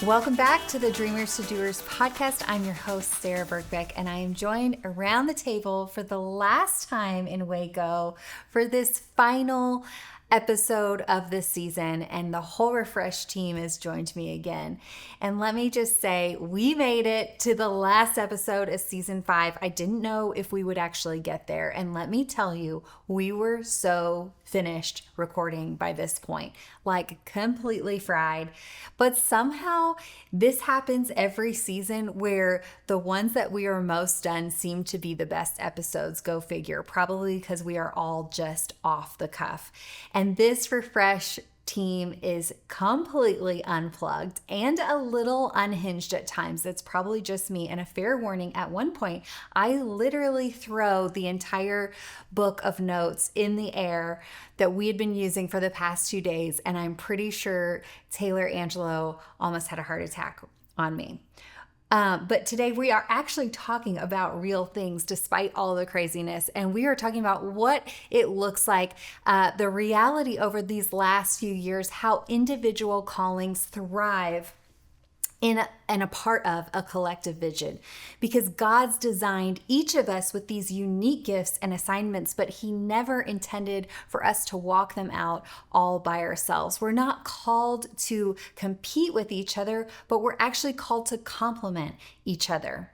Welcome back to the Dreamers to Doers podcast. I'm your host, Sarah Birkbeck, and I am joined around the table for the last time in Waco for this final episode of this season, and the whole Refresh team has joined me again. And let me just say, we made it to the last episode of season 5. I didn't know if we would actually get there, and let me tell you, we were so finished recording by this point, like completely fried. But somehow this happens every season where the ones that we are most done seem to be the best episodes. Go figure, probably because we are all just off the cuff. And this Refresh team is completely unplugged and a little unhinged at times. That's probably just me. And a fair warning, at one point, I literally throw the entire book of notes in the air that we had been using for the past 2 days. And I'm pretty sure Taylor Angelo almost had a heart attack on me. But today we are actually talking about real things despite all the craziness. And we are talking about what it looks like, the reality over these last few years, how individual callings thrive in and a part of a collective vision, because God's designed each of us with these unique gifts and assignments, but He never intended for us to walk them out all by ourselves. We're not called to compete with each other, but we're actually called to complement each other.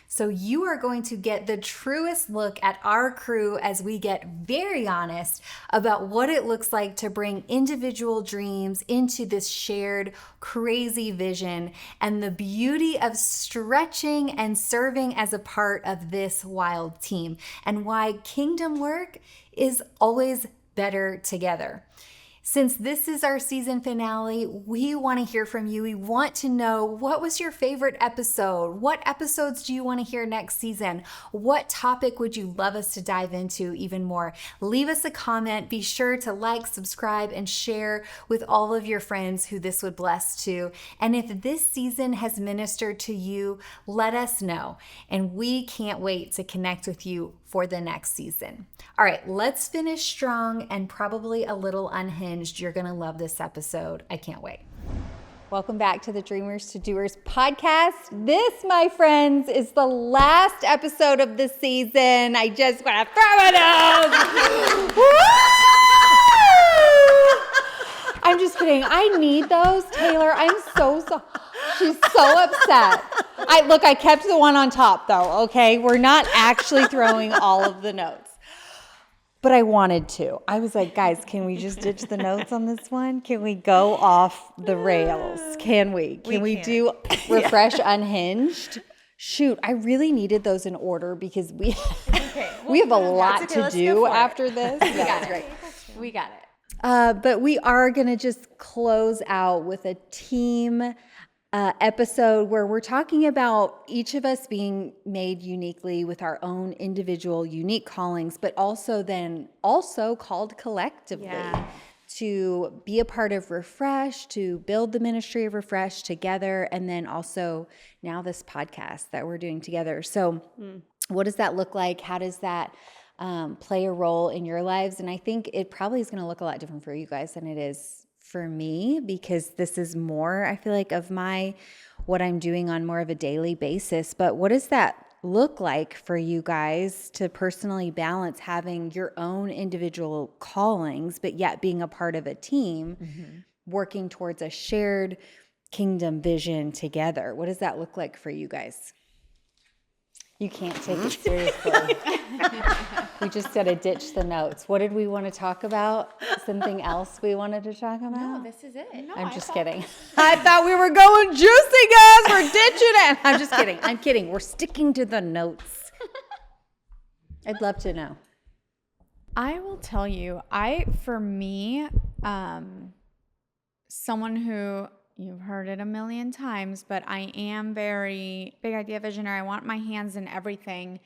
So you are going to get the truest look at our crew as we get very honest about what it looks like to bring individual dreams into this shared crazy vision, and the beauty of stretching and serving as a part of this wild team, and why kingdom work is always better together. Since this is our season finale, we want to hear from you. We want to know, what was your favorite episode? What episodes do you want to hear next season? What topic would you love us to dive into even more? Leave us a comment. Be sure to like, subscribe, and share with all of your friends who this would bless too. And if this season has ministered to you, let us know. And we can't wait to connect with you for the next season. All right, let's finish strong and probably a little unhinged. You're gonna love this episode. I can't wait. Welcome back to the Dreamers to Doers podcast. This, my friends, is the last episode of the season. I just want to throw it out. I'm just kidding. I need those, Taylor. I'm so she's so upset. I kept the one on top though, okay? We're not actually throwing all of the notes. But I wanted to. I was like, guys, can we just ditch the notes on this one? Can we go off the rails? Can we? Can we do Refresh Unhinged? Shoot, I really needed those in order because we have a lot to do after this. We got it. But we are going to just close out with a team episode where we're talking about each of us being made uniquely with our own individual unique callings, but also called collectively to be a part of Refresh, to build the ministry of Refresh together, and then also now this podcast that we're doing together. So what does that look like? How does that play a role in your lives? And I think it probably is going to look a lot different for you guys than it is for me, because this is more, I feel like, of what I'm doing on more of a daily basis. But what does that look like for you guys to personally balance having your own individual callings, but yet being a part of a team, working towards a shared kingdom vision together? What does that look like for you guys? You can't take it seriously. We just got to ditch the notes. What did we want to talk about? Something else we wanted to talk about? No, this is it. No, I'm just kidding. I thought we were going juicy, guys. We're ditching it. I'm just kidding. I'm kidding. We're sticking to the notes. I'd love to know. I will tell you, for me, someone who, you've heard it a million times, but I am very big idea visionary. I want my hands in everything.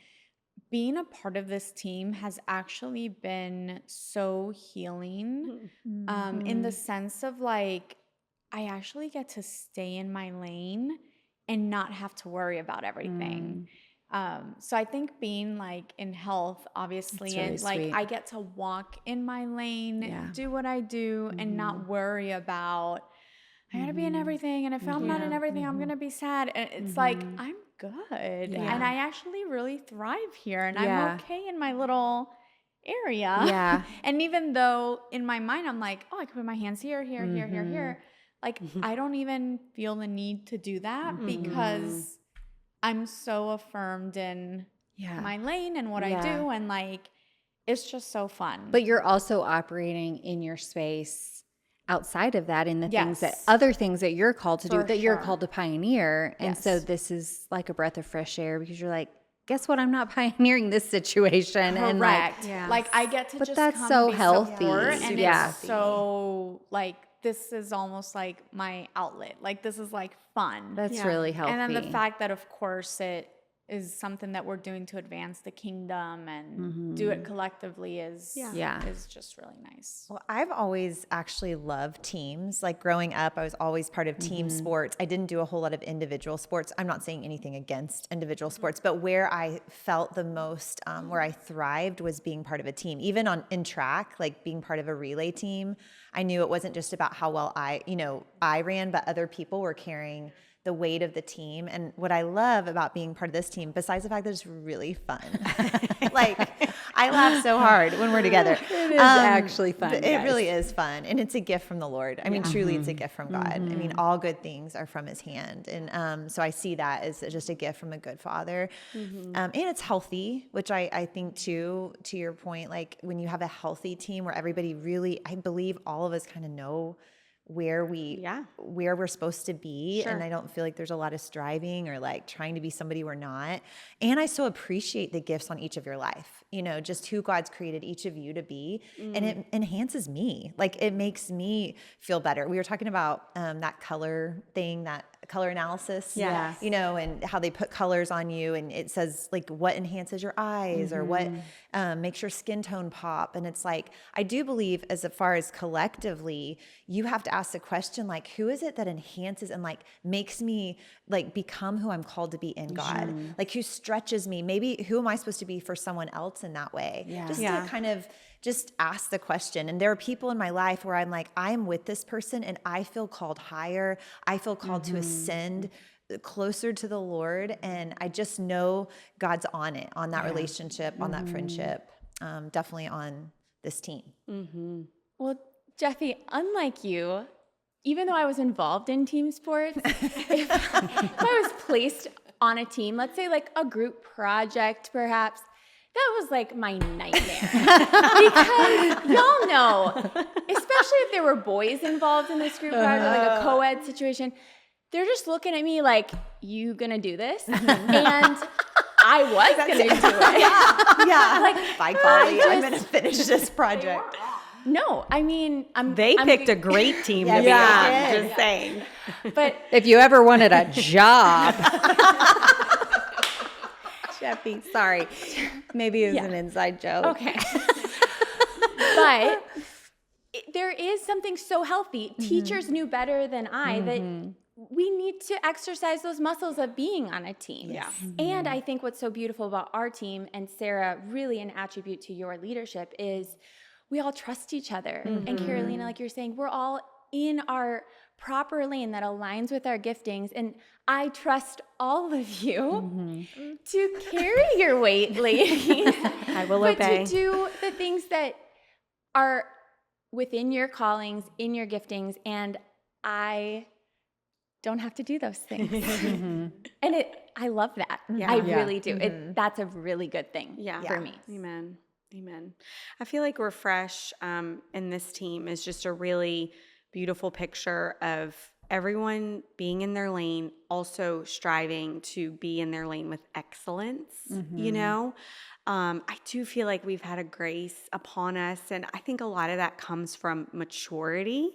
Being a part of this team has actually been so healing, in the sense of like, I actually get to stay in my lane and not have to worry about everything. So I think being like in health, obviously, really and like sweet. I get to walk in my lane, do what I do, and not worry about I gotta be in everything, and if I'm not in everything, I'm gonna be sad. And it's like, I'm good. And I actually really thrive here, and I'm okay in my little area. Yeah. And even though in my mind I'm like, oh, I can put my hands here, here, here, here, here. Like, I don't even feel the need to do that because I'm so affirmed in my lane and what I do. And like, it's just so fun. But you're also operating in your space outside of that in the things that other things that you're called to do, that you're called to pioneer. And so this is like a breath of fresh air because you're like, guess what? I'm not pioneering this situation. Correct. And like I get to just that's come so be healthy. support, and it's so like, this is almost like my outlet. Like, this is like fun. That's really healthy. And then the fact that, of course, it is something that we're doing to advance the kingdom and do it collectively is just really nice. Well, I've always actually loved teams. Like growing up, I was always part of team sports. I didn't do a whole lot of individual sports. I'm not saying anything against individual sports, but where I felt the most, where I thrived was being part of a team. Even in track, like being part of a relay team, I knew it wasn't just about how well I ran, but other people were carrying the weight of the team. And what I love about being part of this team, besides the fact that it's really fun, like I laugh so hard when we're together. It is actually fun. It really is fun. And it's a gift from the Lord. I mean, truly it's a gift from God. I mean, all good things are from his hand. And so I see that as just a gift from a good father. And it's healthy, which I think too, to your point, like when you have a healthy team where everybody really, I believe all of us kind of know where we're supposed to be. And I don't feel like there's a lot of striving or like trying to be somebody we're not. And I so appreciate the gifts on each of your life, just who God's created each of you to be. And it enhances me. Like it makes me feel better. We were talking about that color thing, that color analysis, and how they put colors on you, and it says like what enhances your eyes or what makes your skin tone pop. And it's like, I do believe as far as collectively, you have to ask the question, like, who is it that enhances and like makes me like become who I'm called to be in God? Like who stretches me? Maybe who am I supposed to be for someone else in that way? To kind of just ask the question. And there are people in my life where I'm like, I'm with this person and I feel called higher. I feel called to ascend closer to the Lord. And I just know God's on it, on that relationship, on that friendship, definitely on this team. Well, Jeffy, unlike you, even though I was involved in team sports, if I was placed on a team, let's say like a group project perhaps, that was like my nightmare. Because y'all know, especially if there were boys involved in this group project, like a co-ed situation, they're just looking at me like, you gonna do this? And I was gonna do it. Like, by golly, I'm gonna finish this project. No, I mean, They picked a great team to be on, just saying. But if you ever wanted a job, Jeffy, sorry. Maybe it was an inside joke. Okay. But there is something so healthy. Teachers knew better than I that we need to exercise those muscles of being on a team. Yeah. And I think what's so beautiful about our team, and Sarah, really an attribute to your leadership, is we all trust each other. And Carolina, like you're saying, we're all in our proper lane that aligns with our giftings. And I trust all of you to carry your weight, ladies. I will but obey. to do the things that are within your callings, in your giftings, and I don't have to do those things. And I love that. I really do. That's a really good thing for me. Amen. Amen. I feel like Refresh in this team is just a really beautiful picture of everyone being in their lane, also striving to be in their lane with excellence, I do feel like we've had a grace upon us, and I think a lot of that comes from maturity.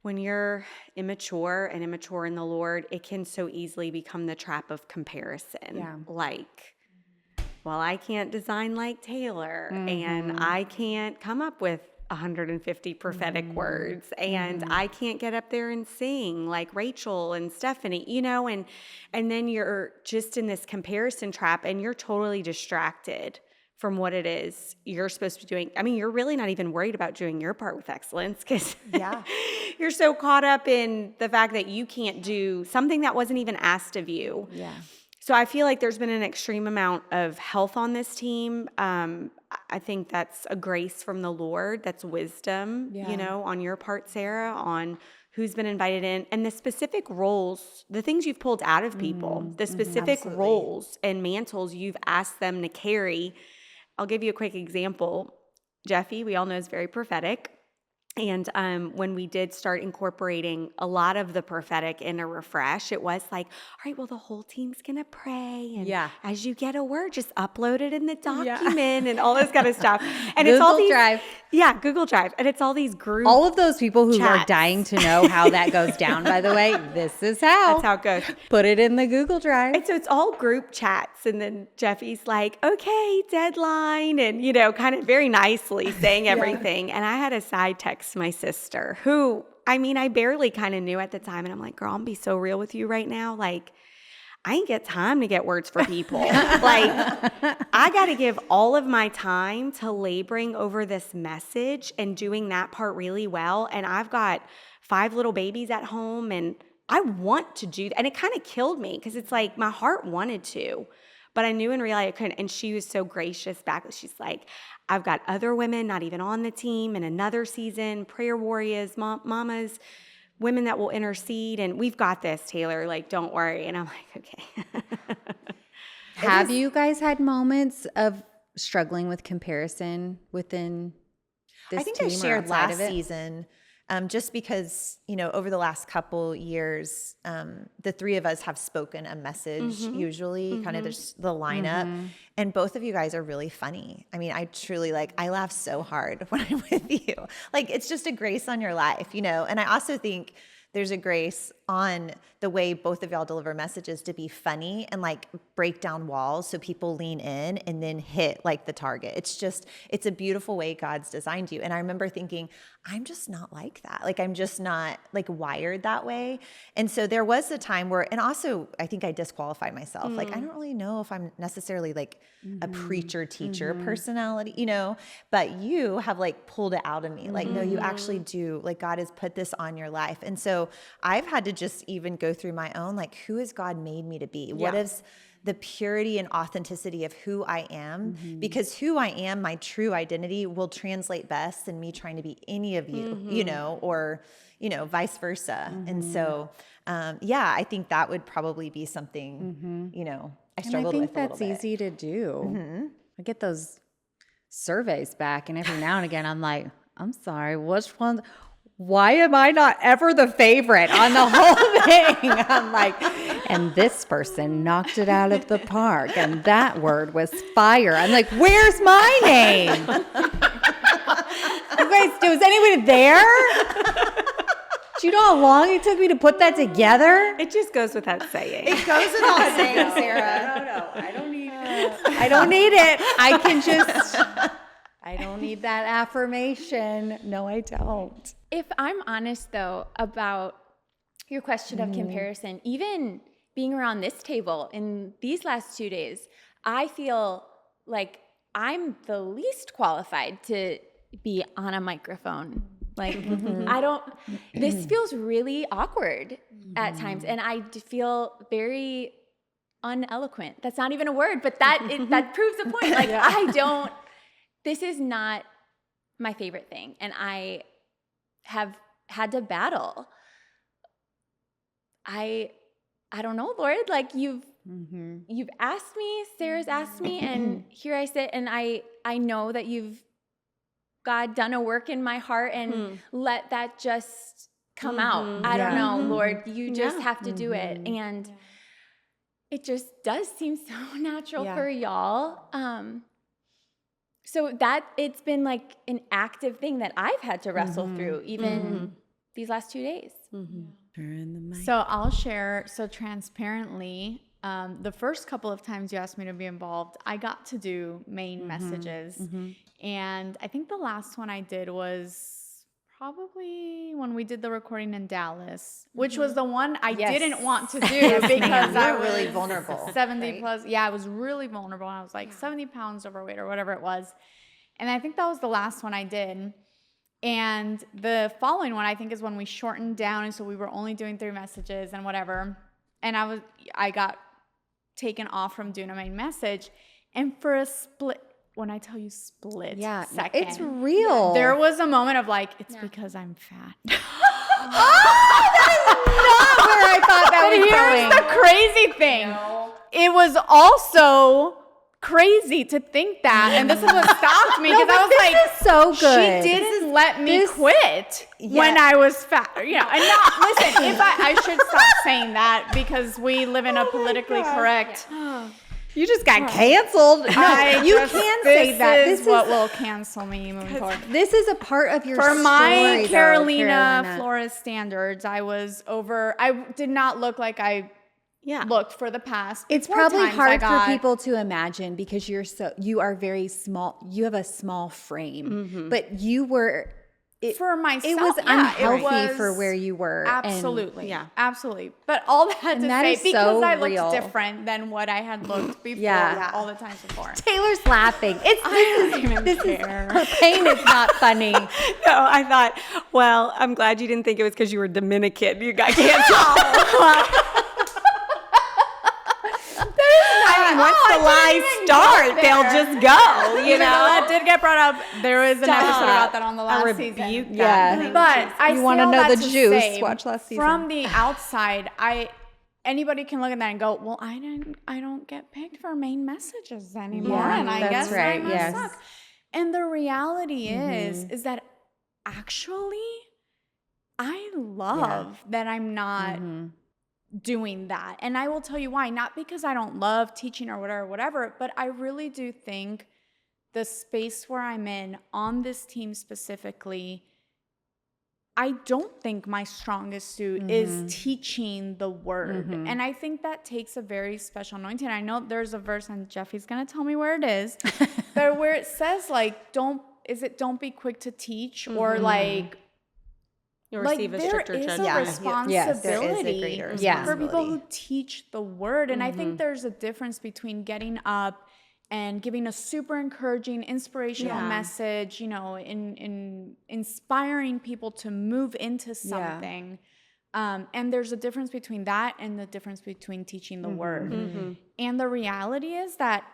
When you're immature and immature in the Lord, it can so easily become the trap of comparison. Yeah. Like, well, I can't design like Taylor, and I can't come up with 150 prophetic words, and I can't get up there and sing like Rachel and Stephanie, and then you're just in this comparison trap, and you're totally distracted from what it is you're supposed to be doing. I mean, you're really not even worried about doing your part with excellence because you're so caught up in the fact that you can't do something that wasn't even asked of you. Yeah. So I feel like there's been an extreme amount of health on this team. I think that's a grace from the Lord. That's wisdom, on your part, Sarah, on who's been invited in, and the specific roles, the things you've pulled out of people, the specific roles and mantles you've asked them to carry. I'll give you a quick example. Jeffy, we all know, is very prophetic. And when we did start incorporating a lot of the prophetic in a refresh, it was like, all right, well, the whole team's going to pray. And as you get a word, just upload it in the document and all this kind of stuff. And Google it's all these Drive. Yeah, Google Drive. And it's all these groups. All of those people who are chats. dying to know how that goes down, by the way, this is how. That's how it goes. Put it in the Google Drive. And so it's all group chats. And then Jeffy's like, okay, deadline. And, kind of very nicely saying everything. And I had a side text my sister who, I barely kind of knew at the time. And I'm like, girl, I'm be so real with you right now. Like, I ain't get time to get words for people. Like, I got to give all of my time to laboring over this message and doing that part really well. And I've got 5 little babies at home and I want to do that. And it kind of killed me because it's like my heart wanted to, but I knew in reality I couldn't. And she was so gracious back. She's like, I've got other women not even on the team in another season, prayer warriors, mamas, women that will intercede. And we've got this, Taylor. Like, don't worry. And I'm like, okay. Have you guys had moments of struggling with comparison within this I think team I shared or outside last of it? season, just because, over the last couple years, the 3 of us have spoken a message, usually kind of the lineup. And both of you guys are really funny. I truly I laugh so hard when I'm with you. Like, it's just a grace on your life, And I also think there's a grace on the way both of y'all deliver messages to be funny and break down walls so people lean in and then hit the target. It's a beautiful way God's designed you. And I remember thinking, I'm just not like that. I'm just not wired that way. And so there was a time where, and also I think I disqualified myself. I don't really know if I'm necessarily a preacher teacher personality, but you have pulled it out of me. No, you actually do. God has put this on your life. And so I've had to just even go through my own, who has God made me to be? What is the purity and authenticity of who I am? Because who I am, my true identity, will translate best than me trying to be any of you, or, vice versa. And so, I think that would probably be something, I struggled with a little bit. I think that's easy to do. I get those surveys back, and every now and again I'm like, I'm sorry, which one? Why am I not ever the favorite on the whole thing? I'm like, and this person knocked it out of the park, and that word was fire. I'm like, where's my name? You guys, was anyone there? Do you know how long it took me to put that together? It just goes without saying. It goes without saying, Sarah. No, I don't need it. I don't need it. I don't need that affirmation. No, I don't. If I'm honest, though, about your question of comparison, even being around this table in these last 2 days, I feel like I'm the least qualified to be on a microphone. This feels really awkward at times, and I feel very uneloquent. That's not even a word, but that proves the point. This is not my favorite thing, and I have had to battle. I don't know, Lord, you've asked me, Sarah's asked me, and here I sit, and I know that you've, God, done a work in my heart, and let that just come out. I don't know, Lord, you just have to do it. And it just does seem so natural for y'all. So that it's been an active thing that I've had to wrestle through even these last 2 days. So I'll share, transparently, the first couple of times you asked me to be involved, I got to do main messages. And I think the last one I did was probably when we did the recording in Dallas, which was the one I Yes. didn't want to do Yes, because ma'am. I You were was really vulnerable, 70 right? plus. Yeah, I was really vulnerable. I was like 70 pounds overweight or whatever it was. And I think that was the last one I did. And the following one, I think, is when we shortened down. And so we were only doing 3 messages and whatever. And I got taken off from doing a main message. And for a split, when I tell you split second, it's real. there was a moment of like, it's because I'm fat. Not where I thought that was Here's going. the crazy thing. It was also crazy to think that, and this is what stopped me because I was like, so good. she didn't let me quit when I was fat. You know, and not, listen, if I should stop saying that because we live in a politically correct. You just got canceled. You can say that. This is what will cancel me moving forward. This is a part of your For story, my though, Carolina Flores standards, I was over. I did not look like I looked for the past. It's Before probably times hard I for people to imagine because you are very small. You have a small frame, but you were. For myself, it was unhealthy was for where you were. Absolutely, absolutely. But all that to that say, is because so I looked real. different than what I had looked before, all the times before. Taylor's laughing. This is her pain is not funny. No, I thought, well, I'm glad you didn't think it was because you were Dominican. You got canceled. Once the lies start, they'll just go, you know? That did get brought up. There was an episode about that on the last season. But I You want to know the juice? Say, Watch last season. From the outside, anybody can look at that and go, well, I don't get picked for main messages anymore, and I guess I must suck. And the reality is that actually, I love that I'm not doing that. And I will tell you why. Not because I don't love teaching or whatever, but I really do think the space where I'm in on this team specifically, I don't think my strongest suit is teaching the word. And I think that takes a very special anointing. I know there's a verse, and Jeffy's going to tell me where it is, but where it says, like, don't be quick to teach or like, You'll receive a stricter judgment. There is a responsibility greater for people who teach the word. And I think there's a difference between getting up and giving a super encouraging, inspirational message, you know, in inspiring people to move into something. And there's a difference between that and the difference between teaching the word. And the reality is that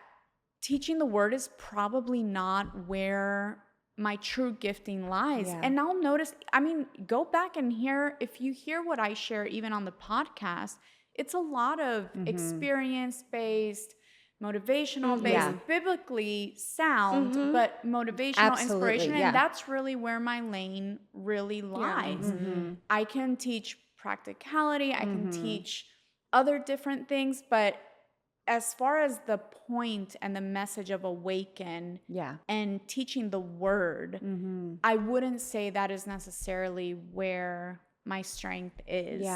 teaching the word is probably not where my true gifting lies. And I'll notice, I mean, go back and if you hear what I share even on the podcast, it's a lot of experience-based, motivational-based, biblically sound, but motivational, inspirational. And that's really where my lane really lies. I can teach practicality, I can teach other different things, but as far as the point and the message of awaken and teaching the word, I wouldn't say that is necessarily where my strength is.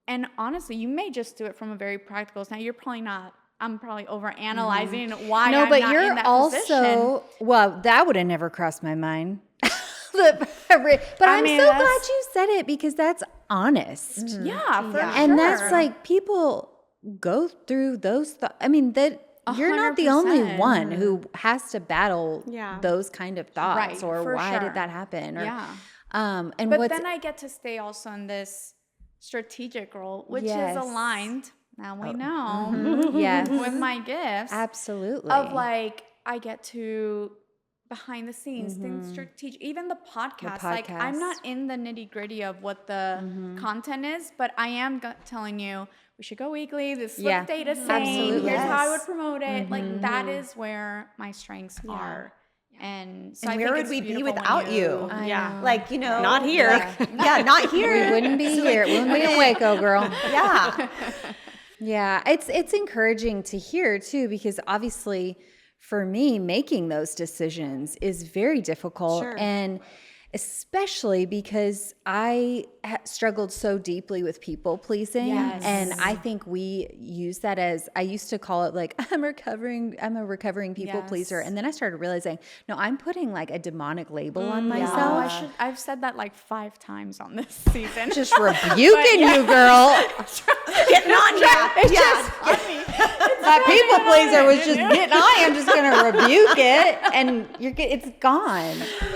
And honestly, you may just do it from a very practical standpoint. You're probably not. I'm probably overanalyzing why I'm not in that position. Well, that would have never crossed my mind. But I'm so glad you said it because that's honest. Yeah, for sure. And that's like people go through those I mean, that you're not the only one who has to battle those kind of thoughts or why did that happen? Or, but then I get to stay also in this strategic role, which is aligned, now we know, with my gifts. Absolutely. Of like, I get to behind the scenes, things strategic, even the podcast. Like, I'm not in the nitty gritty of what the content is, but I am telling you, we should go weekly. This is what the data's saying. Here's how I would promote it. Like, that is where my strengths are. And so where would we be without you? Like, you know, not here. Not here. We wouldn't be here. We wouldn't be in Waco, girl. Yeah. Yeah, it's encouraging to hear too, because obviously for me, making those decisions is very difficult. And especially because I struggled so deeply with people pleasing. Yes. And I think we use that as, I used to call it like, I'm a recovering people pleaser. And then I started realizing, no, I'm putting like a demonic label on myself. I've said that like 5 times on this season. Just rebuking you, girl. Getting on That people pleaser was just getting on. I'm just going to rebuke it, and it's gone.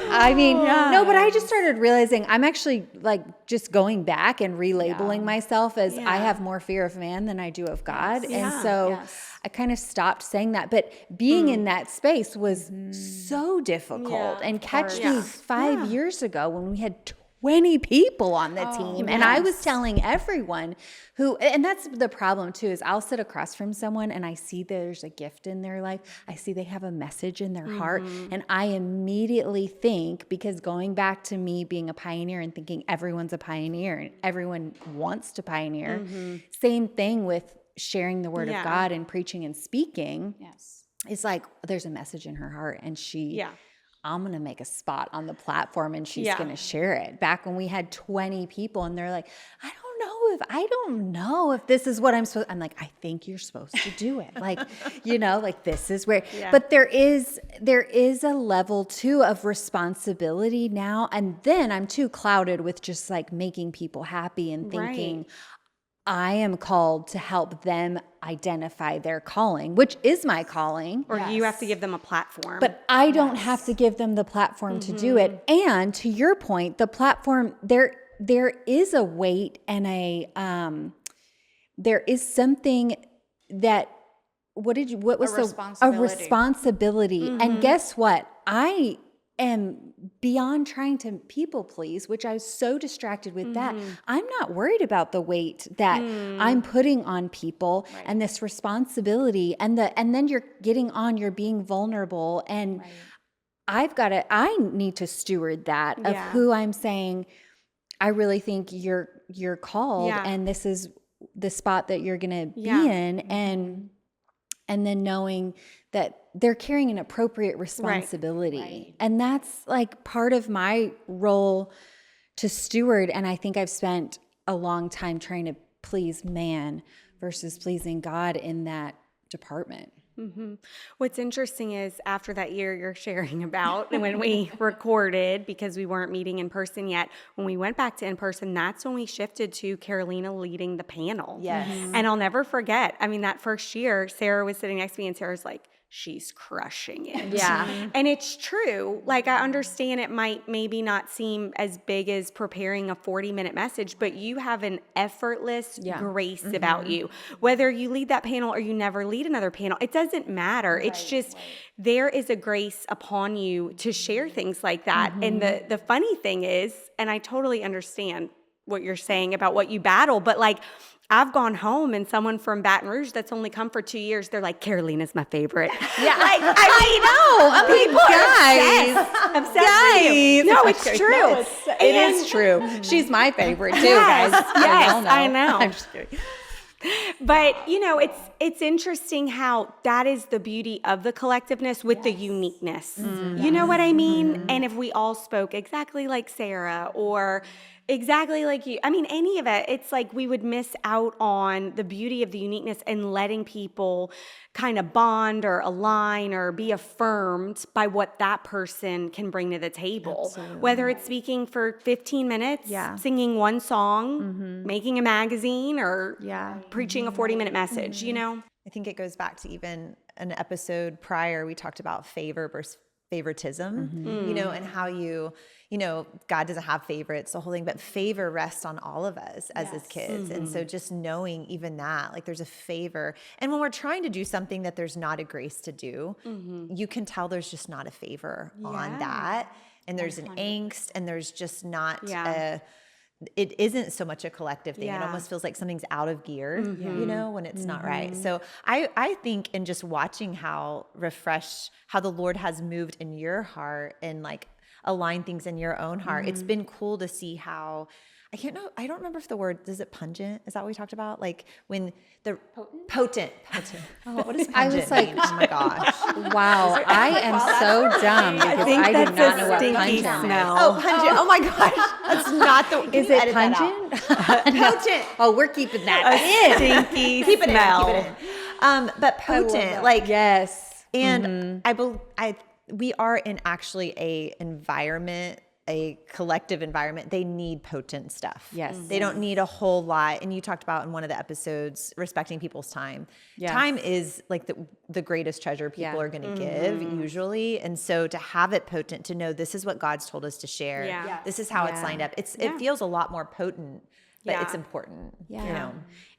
I mean, no, but I just started realizing I'm actually like just going back and relabeling myself as I have more fear of man than I do of God. And so I kind of stopped saying that. But being in that space was so difficult. And catch me 5 years ago when we had 20 people on the team. And I was telling everyone and that's the problem too, is I'll sit across from someone and I see there's a gift in their life. I see they have a message in their heart. And I immediately think, because going back to me being a pioneer and thinking everyone's a pioneer and everyone wants to pioneer, same thing with sharing the word of God and preaching and speaking. Yes. It's like, there's a message in her heart, and I'm going to make a spot on the platform and she's going to share it. Back when we had 20 people and they're like, I don't know if this is what I'm supposed, I'm like, I think you're supposed to do it. Like, like this is where, but there is a level too of responsibility now. And then I'm too clouded with just like making people happy and thinking, I am called to help them identify their calling, which is my calling. Or you have to give them a platform. But I don't have to give them the platform to do it. And to your point, the platform, there is a weight and there is something that, a responsibility. And guess what? I am beyond trying to people please, which I was so distracted with that. I'm not worried about the weight that I'm putting on people and this responsibility, and then you're being vulnerable, and I need to steward that of who I'm saying, I really think you're called, and this is the spot that you're going to be in, and then knowing that they're carrying an appropriate responsibility. And that's like part of my role to steward. And I think I've spent a long time trying to please man versus pleasing God in that department. What's interesting is after that year you're sharing about, and when we recorded, because we weren't meeting in person yet, when we went back to in person, that's when we shifted to Carolina leading the panel. Yes. And I'll never forget, I mean, that first year, Sarah was sitting next to me and Sarah's like, she's crushing it. Yeah. And it's true. Like, I understand it might maybe not seem as big as preparing a 40-minute message, but you have an effortless grace about you. Whether you lead that panel or you never lead another panel, it doesn't matter. It's just there is a grace upon you to share things like that. And the funny thing is, and I totally understand what you're saying about what you battle, but like, I've gone home and someone from Baton Rouge that's only come for 2 years, they're like, Carolina's my favorite. Yeah. Like, I know. People are obsessed with you. No, it's true. It is true. She's my favorite too, guys. Yes, I know. I'm just kidding. But, it's interesting how that is the beauty of the collectiveness with the uniqueness. You know what I mean? And if we all spoke exactly like Sarah or exactly like you, I mean, any of it, it's like we would miss out on the beauty of the uniqueness and letting people kind of bond or align or be affirmed by what that person can bring to the table. Absolutely. Whether it's speaking for 15 minutes, singing one song, making a magazine, or preaching a 40-minute message, I think it goes back to even an episode prior, we talked about favor versus favoritism, and how God doesn't have favorites, the whole thing, but favor rests on all of us as his kids. And so just knowing even that, like, there's a favor. And when we're trying to do something that there's not a grace to do, you can tell there's just not a favor on that. And there's an angst, and there's just not it isn't so much a collective thing. It almost feels like something's out of gear, when it's not right. So I think in just watching how the Lord has moved in your heart and like align things in your own heart, it's been cool to see how I can't know. I don't remember if the word, is it pungent? Is that what we talked about? Like when the potent. Oh, what does pungent I was like, mean? Oh my gosh. wow, I am so dumb because I did not know what stinky pungent smell. Oh, pungent. Oh my gosh. That's not the, can is. you It edit that out? pungent? No. Potent. Oh, we're keeping that in. Stinky Keep it smell. in. Keep it in. But potent, like, Yes. and we are in actually a environment, a collective environment. They need potent stuff. Yes. They don't need a whole lot. And you talked about in one of the episodes, respecting people's time. Yes. Time is like the greatest treasure people are going to give usually. And so to have it potent, to know this is what God's told us to share. Yeah. Yes. This is how it's lined up. It feels a lot more potent, but it's important. Yeah. You know?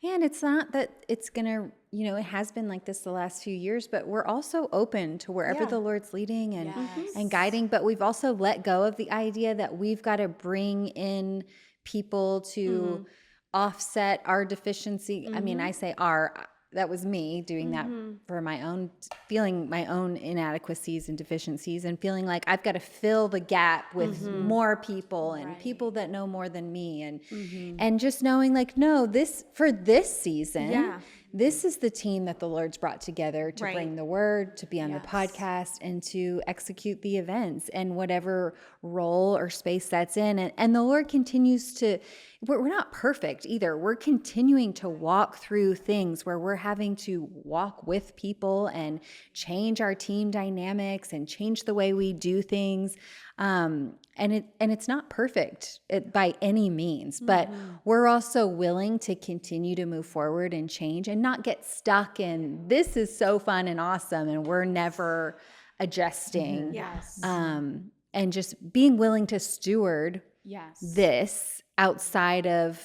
And it's not that it's going to, it has been like this the last few years, but we're also open to wherever the Lord's leading and guiding. But we've also let go of the idea that we've got to bring in people to offset our deficiency. I mean, I say that was me doing that for my own, feeling my own inadequacies and deficiencies and feeling like I've got to fill the gap with more people and people that know more than me. And just knowing like, no, for this season, this is the team that the Lord's brought together to bring the word, to be on the podcast, and to execute the events and whatever role or space that's in. And the Lord continues to, we're not perfect either. We're continuing to walk through things where we're having to walk with people and change our team dynamics and change the way we do things. And it's not perfect by any means, but we're also willing to continue to move forward and change and not get stuck in this is so fun and awesome and we're never adjusting. And just being willing to steward this outside of,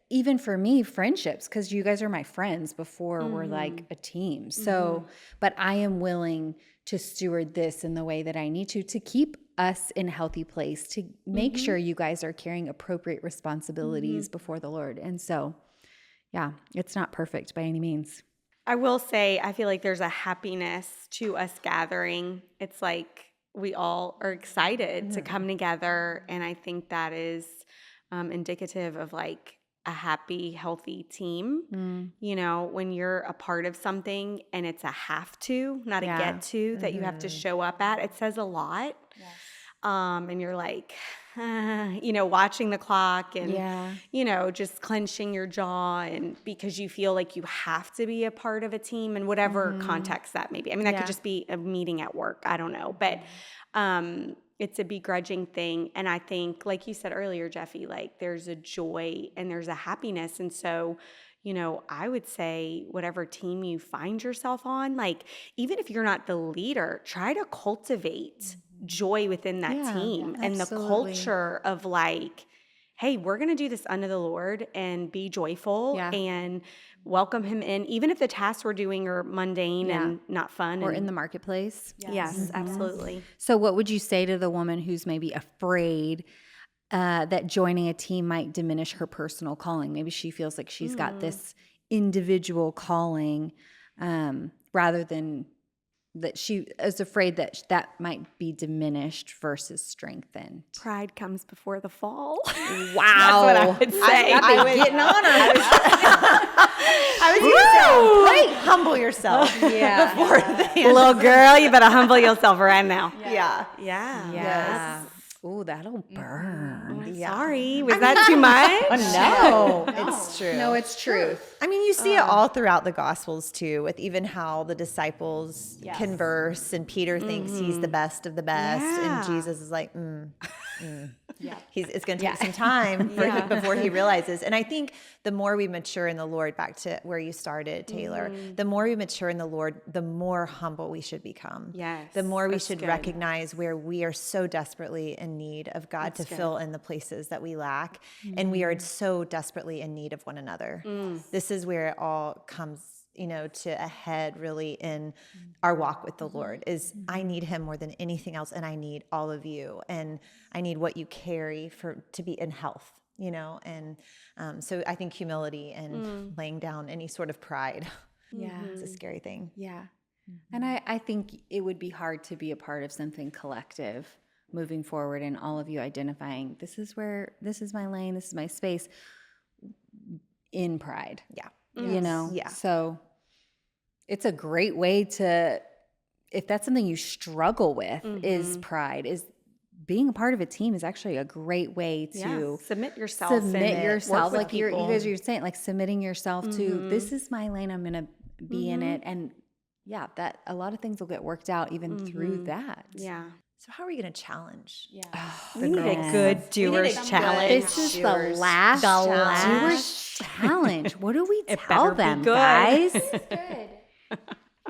even for me, friendships, because you guys are my friends before we're like a team. So, but I am willing to steward this in the way that I need to keep us in a healthy place, to make sure you guys are carrying appropriate responsibilities before the Lord. And so, yeah, it's not perfect by any means. I will say, I feel like there's a happiness to us gathering. It's like we all are excited to come together. And I think that is indicative of like a happy, healthy team. When you're a part of something and it's a have to, not a get to, that you have to show up at, it says a lot. And you're like, watching the clock and, just clenching your jaw, and because you feel like you have to be a part of a team in whatever context that may be. I mean, that could just be a meeting at work. I don't know. But it's a begrudging thing. And I think, like you said earlier, Jeffy, like there's a joy and there's a happiness. And so, I would say whatever team you find yourself on, like even if you're not the leader, try to cultivate joy within that team and the culture of like, hey, we're going to do this unto the Lord and be joyful and welcome him in, even if the tasks we're doing are mundane and not fun. Or in the marketplace. Yes, absolutely. So what would you say to the woman who's maybe afraid that joining a team might diminish her personal calling? Maybe she feels like she's got this individual calling rather than that she is afraid that might be diminished versus strengthened. Pride comes before the fall. Wow. That's what I would say. I've been getting on her. I was going to say, humble yourself before the Little girl, you better humble yourself right now. Yeah. Yes. Ooh, that'll burn. Sorry. Was that too much? No, it's true. No, it's truth. I mean, you see it all throughout the Gospels too, with even how the disciples converse, and Peter thinks he's the best of the best, and Jesus is like, it's going to take some time before he realizes. And I think the more we mature in the Lord, back to where you started, Taylor, the more we mature in the Lord, the more humble we should become. Yes, the more we should recognize where we are so desperately in need of God to fill in the places that we lack. And we are so desperately in need of one another. This is where it all comes to a head really in our walk with the Lord, is I need him more than anything else. And I need all of you. And I need what you carry to be in health, And so I think humility and laying down any sort of pride is a scary thing. Yeah. And I think it would be hard to be a part of something collective moving forward, and all of you identifying, this is my lane, this is my space, in pride. Yeah. You know? Yeah. So it's a great way to, if that's something you struggle with, is pride, is being a part of a team is actually a great way to submit yourself. Like you guys are saying, like submitting yourself to, this is my lane, I'm going to be in it. And yeah, that a lot of things will get worked out even through that. Yeah. So how are we going to challenge? Yeah. We need a good doers challenge. This is the last doers challenge. What do we tell them, guys? Good.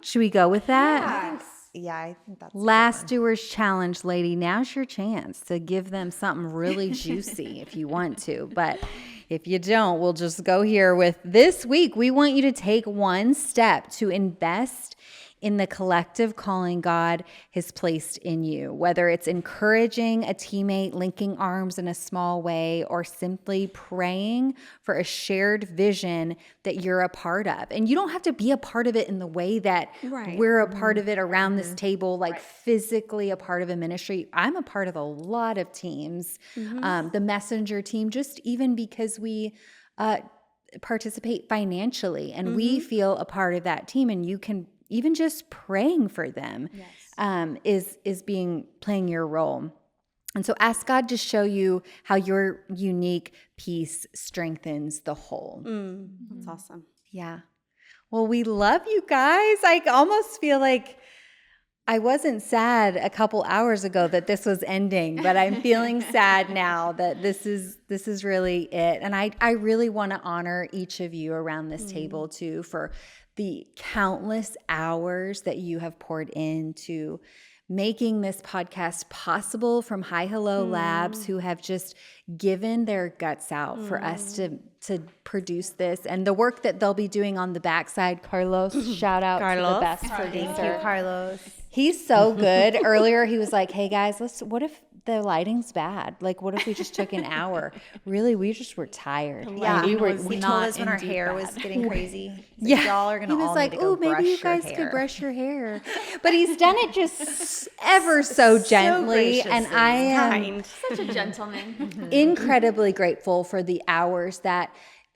Should we go with that? Yeah, I think that's Last doers challenge, lady. Now's your chance to give them something really juicy if you want to. But if you don't, we'll just go here with this week. We want you to take one step to invest in the collective calling God has placed in you, whether it's encouraging a teammate, linking arms in a small way, or simply praying for a shared vision that you're a part of. And you don't have to be a part of it in the way that we're a part of it around this table, like physically a part of a ministry. I'm a part of a lot of teams, the messenger team, just even because we participate financially and we feel a part of that team, and you can even just praying for them is playing your role. And so ask God to show you how your unique piece strengthens the whole. That's awesome. Yeah. Well, we love you guys. I almost feel like I wasn't sad a couple hours ago that this was ending, but I'm feeling sad now that this is really it. And I really want to honor each of you around this table too for the countless hours that you have poured into making this podcast possible, from Hi Hello Labs, who have just given their guts out for us to produce this, and the work that they'll be doing on the backside. Carlos, shout out to the best producer. Thank you, Carlos. He's so good. Earlier, he was like, hey guys, what if the lighting's bad? Like, what if we just took an hour? Really, we just were tired. Yeah, we told us when our hair was getting crazy. Like, Yeah, y'all are gonna he was all like, need to go "Oh, maybe brush you guys your could hair." brush your hair," but he's done it just ever so gently, and graciously. I am Kind. Such a gentleman. incredibly grateful for the hours that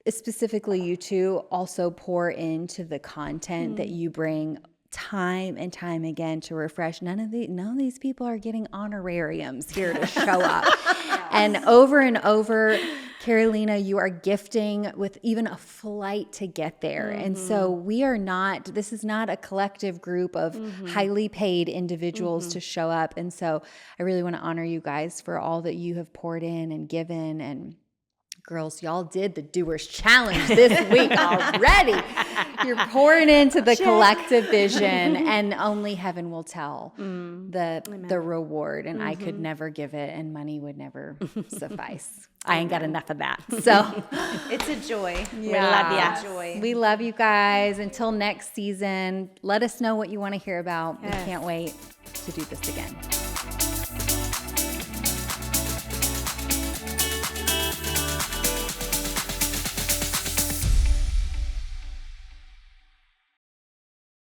specifically you two also pour into the content that you bring time and time again to refresh. None of these people are getting honorariums here to show up. And over, Carolina, you are gifting with even a flight to get there. And so this is not a collective group of highly paid individuals to show up. And so I really want to honor you guys for all that you have poured in and given. And girls, y'all did the Doers Challenge this week already. You're pouring into the collective vision, and only heaven will tell the reward. And I could never give it, and money would never suffice. I ain't got enough of that. So It's a joy. we love you. Joy. We love you guys. Until next season, let us know what you want to hear about. We can't wait to do this again.